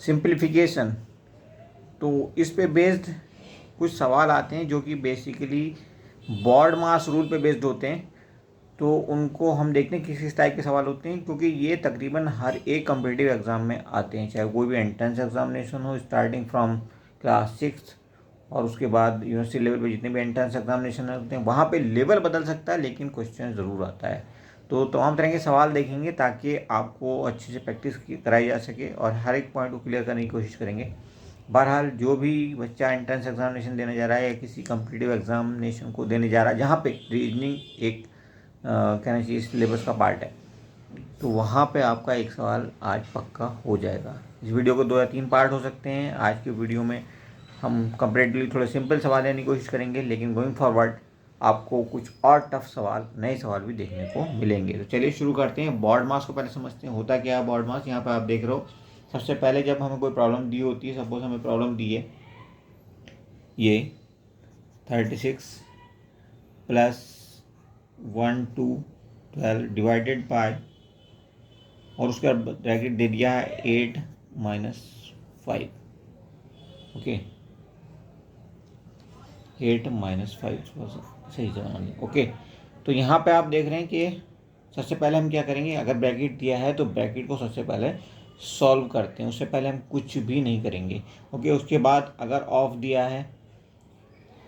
Simplification, तो इस पे बेस्ड कुछ सवाल आते हैं जो कि बेसिकली बॉड मास रूल पे बेस्ड होते हैं। तो उनको हम देखते हैं किस किस टाइप के सवाल होते हैं, क्योंकि ये तकरीबन हर एक कम्पिटिटिव एग्ज़ाम में आते हैं, चाहे कोई भी एंट्रेंस एग्जामिनेशन हो स्टार्टिंग फ्रॉम क्लास 6 और उसके बाद यूनिवर्सिटी लेवल पे जितने भी एंट्रेंस एग्जामिनेशन होते हैं वहाँ पे लेवल बदल सकता है लेकिन क्वेश्चन ज़रूर आता है। तो तमाम तरह के सवाल देखेंगे ताकि आपको अच्छे से प्रैक्टिस कराई जा सके और हर एक पॉइंट को क्लियर करने की कोशिश करेंगे। बहरहाल जो भी बच्चा एंट्रेंस एग्जामिनेशन देने जा रहा है या किसी कम्पिटिटिव एग्जामिनेशन को देने जा रहा है जहाँ पे रीजनिंग एक कहना चाहिए सिलेबस का पार्ट है, तो वहाँ पे आपका एक सवाल आज पक्का हो जाएगा। इस वीडियो को 2 या 3 पार्ट हो सकते हैं। आज की वीडियो में हम कंपेरेटिवली थोड़े सिंपल सवाल लेने की कोशिश करेंगे, लेकिन गोइंग फॉरवर्ड आपको कुछ और टफ सवाल, नए सवाल भी देखने को मिलेंगे। तो चलिए शुरू करते हैं। बॉड मास को पहले समझते हैं, होता क्या है बॉड मास। यहाँ पर आप देख रहे हो, सबसे पहले जब हमें कोई प्रॉब्लम दी होती है, सपोज हमें प्रॉब्लम दी है ये 36 प्लस 1 2 12 डिवाइडेड बाय, और उसका ब्रैकेट दे दिया है 8 - 5। ओके, 8 - 5 सही जवाब। ओके, तो यहाँ पे आप देख रहे हैं कि सबसे पहले हम क्या करेंगे, अगर ब्रैकेट दिया है तो ब्रैकेट को सबसे पहले सॉल्व करते हैं, उससे पहले हम कुछ भी नहीं करेंगे। ओके, उसके बाद अगर ऑफ दिया है,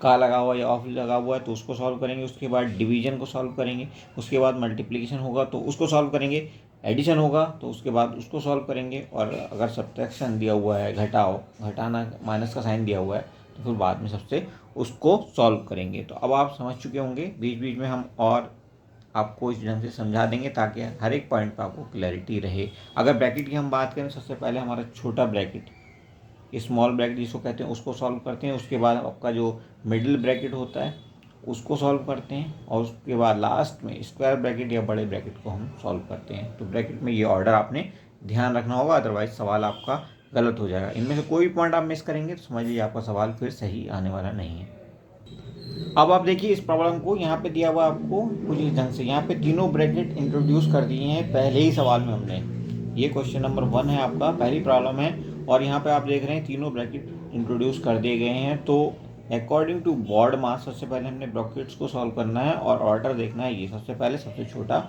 का लगा हुआ या ऑफ लगा हुआ है तो उसको सॉल्व करेंगे। उसके बाद डिवीजन को सॉल्व करेंगे। उसके बाद मल्टीप्लिकेशन होगा तो उसको सॉल्व करेंगे। एडिशन होगा तो उसके बाद उसको सॉल्व करेंगे। और अगर सब्ट्रैक्शन दिया हुआ है, घटाना, माइनस का साइन दिया हुआ है, तो फिर बाद में सबसे उसको सॉल्व करेंगे। तो अब आप समझ चुके होंगे। बीच बीच में हम और आपको इस ढंग से समझा देंगे ताकि हर एक पॉइंट पर आपको क्लैरिटी रहे। अगर ब्रैकेट की हम बात करें, सबसे पहले हमारा छोटा ब्रैकेट, स्मॉल ब्रैकेट जिसको कहते हैं, उसको सॉल्व करते हैं। उसके बाद आपका जो मिडिल ब्रैकेट होता है उसको सॉल्व करते हैं, और उसके बाद लास्ट में स्क्वायर ब्रैकेट या बड़े ब्रैकेट को हम सॉल्व करते हैं। तो ब्रैकेट में ये ऑर्डर आपने ध्यान रखना होगा, अदरवाइज सवाल आपका गलत हो जाएगा। इनमें से कोई भी पॉइंट आप मिस करेंगे तो समझ लीजिए आपका सवाल फिर सही आने वाला नहीं है। अब आप देखिए इस प्रॉब्लम को, यहाँ पे दिया हुआ आपको कुछ इस ढंग से, यहाँ पे तीनों ब्रैकेट इंट्रोड्यूस कर दिए हैं पहले ही सवाल में हमने। ये क्वेश्चन नंबर 1 है आपका, पहली प्रॉब्लम है, और यहाँ पे आप देख रहे हैं तीनों ब्रैकेट इंट्रोड्यूस कर दिए गए हैं। तो अकॉर्डिंग टू बॉड मास सबसे पहले हमने ब्रैकेट्स को सॉल्व करना है और ऑर्डर देखना है। ये सबसे पहले सबसे छोटा,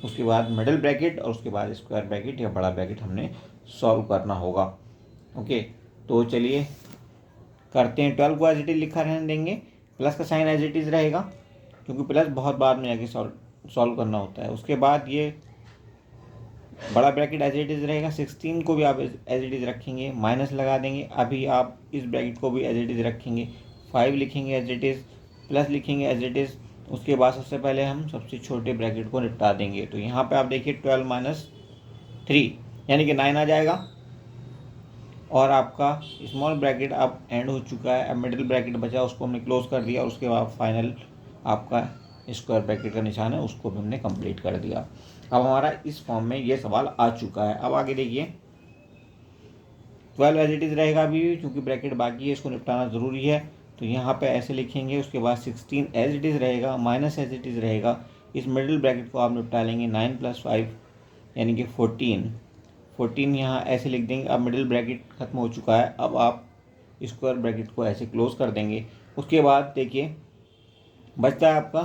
उसके बाद मिडिल ब्रैकेट, और उसके बाद स्क्वायर ब्रैकेट या बड़ा ब्रैकेट हमने सॉल्व करना होगा। ओके, तो चलिए करते हैं। 12 को एज इट इज लिखा रहने देंगे, प्लस का साइन एज इट इज़ रहेगा क्योंकि प्लस बहुत बाद में जाके सॉल्व करना होता है। उसके बाद ये बड़ा ब्रैकेट एज इट इज़ रहेगा। 16 को भी आप एज इट इज़ रखेंगे, माइनस लगा देंगे। अभी आप इस ब्रैकेट को भी एज इट इज़ रखेंगे, 5 लिखेंगे एज इट इज़, प्लस लिखेंगे एज इट इज़। उसके बाद सबसे पहले हम सबसे छोटे ब्रैकेट को निपटा देंगे। तो यहाँ पे आप देखिए 12 - 3 यानी कि 9 आ जाएगा, और आपका स्मॉल ब्रैकेट अब एंड हो चुका है। अब मिडिल ब्रैकेट बचा, उसको हमने क्लोज कर दिया, और उसके बाद फाइनल आपका स्क्वायर ब्रैकेट का निशान है उसको भी हमने कंप्लीट कर दिया। अब हमारा इस फॉर्म में ये सवाल आ चुका है। अब आगे देखिए 12 एज इट इज़ रहेगा अभी, क्योंकि ब्रैकेट बाकी है, इसको निपटाना ज़रूरी है। तो यहाँ पे ऐसे लिखेंगे। उसके बाद 16 एज इट इज़ रहेगा, माइनस एज इट इज़ रहेगा। इस मिडिल ब्रैकेट को आप निपटा लेंगे, 9 + 5 यानी कि 14 यहाँ ऐसे लिख देंगे। अब मिडिल ब्रैकेट खत्म हो चुका है। अब आप स्क्वायर ब्रैकेट को ऐसे क्लोज कर देंगे। उसके बाद देखिए बचता है आपका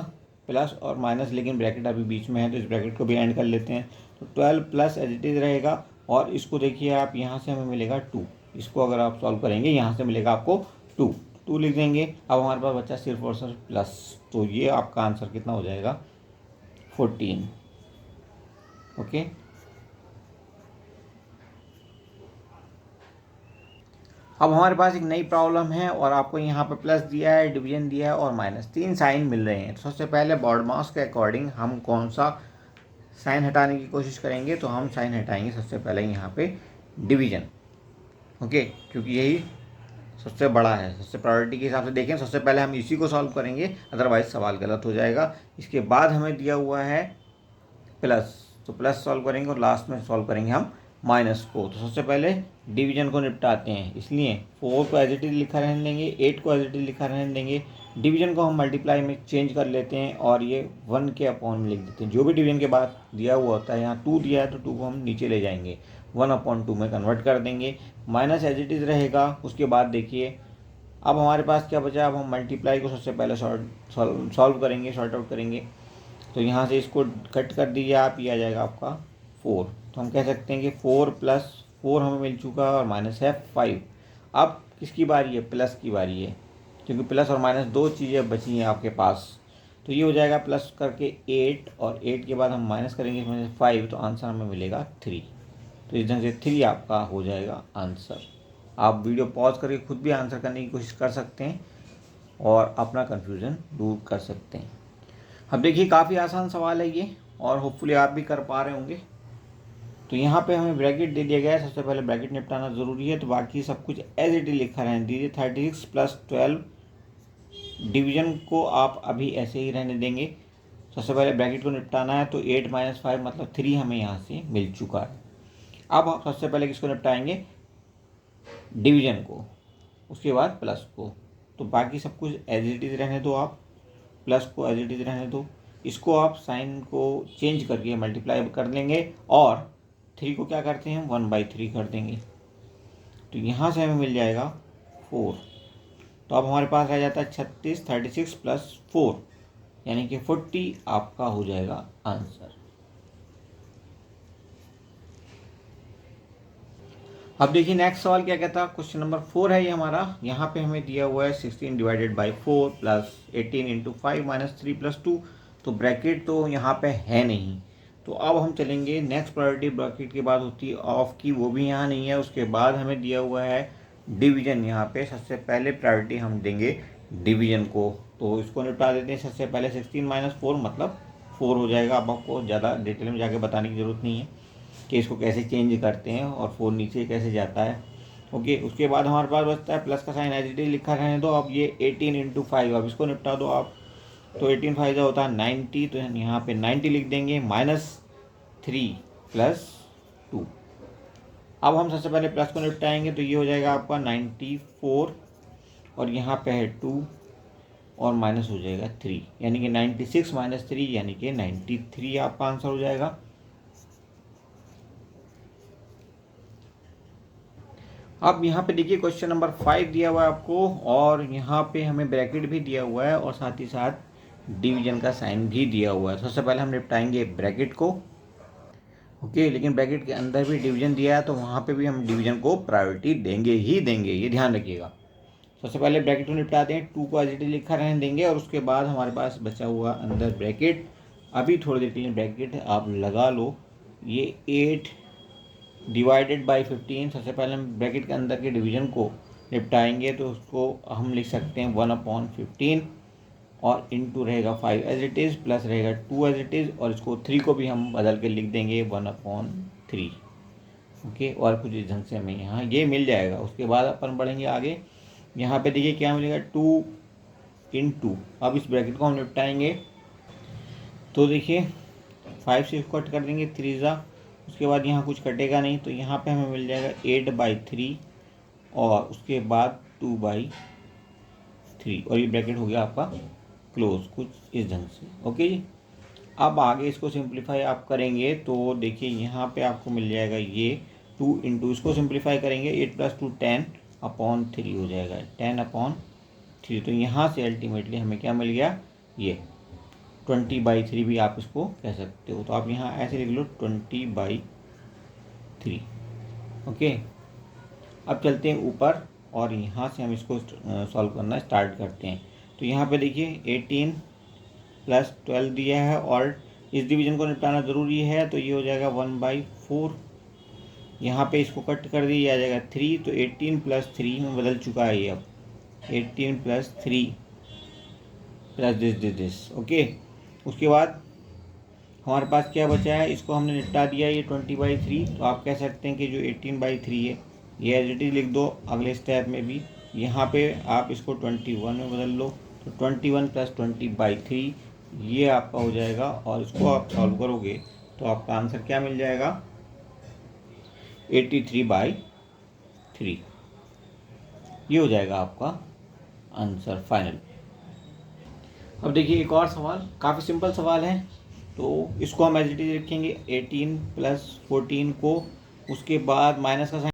प्लस और माइनस, लेकिन ब्रैकेट अभी बीच में है तो इस ब्रैकेट को भी एंड कर लेते हैं। तो 12 प्लस एज इट इज़ रहेगा, और इसको देखिए आप, यहाँ से हमें मिलेगा 2। इसको अगर आप सॉल्व करेंगे यहाँ से मिलेगा आपको 2 लिख देंगे। अब हमारे पास बचा सिर्फ और सिर्फ प्लस, तो ये आपका आंसर कितना हो जाएगा, 14। ओके, अब हमारे पास एक नई प्रॉब्लम है और आपको यहाँ पे प्लस दिया है, डिवीजन दिया है और माइनस, 3 साइन मिल रहे हैं। तो सबसे पहले बॉड मास के अकॉर्डिंग हम कौन सा साइन हटाने की कोशिश करेंगे, तो हम साइन हटाएंगे सबसे पहले यहाँ पे डिवीजन। ओके, क्योंकि यही सबसे बड़ा है। सबसे प्रायोरिटी के हिसाब से देखें, सबसे पहले हम इसी को सॉल्व करेंगे, अदरवाइज सवाल गलत हो जाएगा। इसके बाद हमें दिया हुआ है प्लस, तो प्लस सॉल्व करेंगे और लास्ट में सॉल्व करेंगे हम माइनस को। तो सबसे पहले डिवीजन को निपटाते हैं, इसलिए 4 को एज इट इज लिखा रहने देंगे, 8 को एज इट इज लिखा रहने देंगे। डिवीजन को हम मल्टीप्लाई में चेंज कर लेते हैं और ये 1 के अपॉन में लिख देते हैं। जो भी डिवीजन के बाद दिया हुआ होता है, यहाँ 2 दिया है तो 2 को हम नीचे ले जाएंगे, 1/2 में कन्वर्ट कर देंगे, माइनस एज इट इज़ रहेगा। उसके बाद देखिए अब हमारे पास क्या बचा, अब हम मल्टीप्लाई को सबसे पहले सॉल्व करेंगे, शॉर्ट आउट करेंगे। तो यहाँ से इसको कट कर दीजिए आप, ये आ जाएगा आपका 4। तो हम कह सकते हैं कि 4 + 4 हमें मिल चुका है और माइनस है 5। अब किसकी बारी है, प्लस की बारी है, क्योंकि प्लस और माइनस दो चीज़ें बची हैं आपके पास। तो ये हो जाएगा प्लस करके 8 और 8 के बाद हम माइनस करेंगे इसमें से 5, तो आंसर हमें मिलेगा 3। तो इस ढंग से 3 आपका हो जाएगा आंसर। आप वीडियो पॉज करके खुद भी आंसर करने की कोशिश कर सकते हैं और अपना कन्फ्यूज़न दूर कर सकते हैं। अब देखिए काफ़ी आसान सवाल है ये, और होपफुली आप भी कर पा रहे होंगे। तो यहाँ पे हमें ब्रैकेट दे दिया गया है, सबसे पहले ब्रैकेट निपटाना ज़रूरी है। तो बाकी सब कुछ एज इट इज लिखा रहने दीजिए। 36 + 12 डिवीजन को आप अभी ऐसे ही रहने देंगे। सबसे पहले ब्रैकेट को निपटाना है, तो 8 - 5 मतलब 3 हमें यहाँ से मिल चुका है। अब हम सबसे पहले किसको निपटाएंगे, डिवीजन को, उसके बाद प्लस को। तो बाकी सब कुछ एज इट इज़ रहने दो आप, प्लस को एज इट इज़ रहने दो। इसको आप साइन को चेंज करके मल्टीप्लाई कर लेंगे और 3 को क्या करते हैं, 1/3 कर देंगे। तो यहाँ से हमें मिल जाएगा 4। तो अब हमारे पास रह जाता है 36, 36 + 4 यानी कि 40 आपका हो जाएगा आंसर। अब देखिए नेक्स्ट सवाल क्या कहता है, क्वेश्चन नंबर 4 है ये हमारा। यहाँ पे हमें दिया हुआ है 16 / 4 + 18 × 5 - 3 + 2। तो ब्रैकेट तो यहाँ पे है नहीं। तो अब हम चलेंगे नेक्स्ट प्रायोरिटी ब्रैकेट के बाद होती है ऑफ की, वो भी यहाँ नहीं है। उसके बाद हमें दिया हुआ है डिवीजन। यहाँ पे सबसे पहले प्रायोरिटी हम देंगे डिवीजन को। तो इसको निपटा देते हैं। सबसे पहले 16 - 4 मतलब 4 हो जाएगा। अब आपको ज़्यादा डिटेल में जाके बताने की ज़रूरत नहीं है कि इसको कैसे चेंज करते हैं और 4 नीचे कैसे जाता है। ओके, उसके बाद हमारे पास बचता है प्लस का साइन एज इट इज लिखा रहने दो। अब ये 18 × 5, अब इसको निपटा दो आप। तो 18 × 5 होता है 90, तो यहाँ पे 90 लिख देंगे, -3 + 2। अब हम सबसे पहले प्लस को निपटाएंगे, तो ये हो जाएगा आपका 94 और यहाँ पे है 2 और माइनस हो जाएगा 3, यानी कि 96 - 3 यानी कि 93 आपका आंसर हो जाएगा। अब यहाँ पे देखिए क्वेश्चन नंबर 5 दिया हुआ है आपको, और यहाँ पे हमें ब्रैकेट भी दिया हुआ है और साथ ही साथ डिवीजन का साइन भी दिया हुआ है। सबसे पहले हम निपटाएंगे ब्रैकेट को। ओके, लेकिन ब्रैकेट के अंदर भी डिवीजन दिया है, तो वहाँ पे भी हम डिवीजन को प्रायोरिटी देंगे ही देंगे, ये ध्यान रखिएगा। सबसे पहले ब्रैकेट को निपटाते हैं, 2 को एज इट इज लिखा रहने देंगे और उसके बाद हमारे पास बचा हुआ अंदर ब्रैकेट। अभी थोड़ी देर के लिए ब्रैकेट आप लगा लो। ये 8 / 15, सबसे पहले हम ब्रैकेट के अंदर के डिवीजन को निपटाएंगे, तो उसको हम लिख सकते हैं 1/15 और इनटू रहेगा 5 एज इट इज़, प्लस रहेगा 2 एज इट इज़, और इसको 3 को भी हम बदल के लिख देंगे 1/3। ओके, और कुछ इस ढंग से हमें यहाँ ये मिल जाएगा। उसके बाद अपन बढ़ेंगे आगे। यहाँ पे देखिए क्या मिलेगा, 2 × अब इस ब्रैकेट को हम निपटाएंगे, तो देखिए 5 से इसको कट कर देंगे, 3 ज़ा, उसके बाद यहाँ कुछ कटेगा नहीं, तो यहाँ पे हमें मिल जाएगा 8/3 और उसके बाद 2/3, और ये ब्रैकेट हो गया आपका क्लोज, कुछ इस ढंग से। ओके जी, अब आगे इसको सिंप्लीफाई आप करेंगे, तो देखिए यहाँ पे आपको मिल जाएगा ये 2 × इसको सिंप्लीफाई करेंगे, 8 + 2 10/3 हो जाएगा, 10/3। तो यहाँ से अल्टीमेटली हमें क्या मिल गया, ये 20/3 भी आप इसको कह सकते हो। तो आप यहाँ ऐसे लिख लो 20/3। ओके, अब चलते हैं ऊपर और यहाँ से हम इसको सॉल्व करना स्टार्ट करते हैं। तो यहाँ पे देखिए 18 + 12 दिया है और इस डिवीजन को निपटाना ज़रूरी है, तो ये हो जाएगा 1/4। यहाँ पे इसको कट कर दिया जाएगा 3, तो 18 + 3 में बदल चुका है ये। अब 18 + 3 + दिस। ओके, उसके बाद हमारे पास क्या बचा है, इसको हमने निपटा दिया ये 20/3। तो आप कह सकते हैं कि जो 18/3 है ये एज इट इज लिख दो अगले स्टेप में भी। यहाँ पे आप इसको 21 में बदल लो, तो 21 + 20/3 ये आपका हो जाएगा, और इसको आप सॉल्व करोगे तो आपका आंसर क्या मिल जाएगा, 83/3। ये हो जाएगा आपका आंसर फाइनल। अब देखिए एक और सवाल, काफ़ी सिंपल सवाल है, तो इसको हम एज इट इज लिखेंगे। 18 + 14 को उसके बाद माइनस का साइन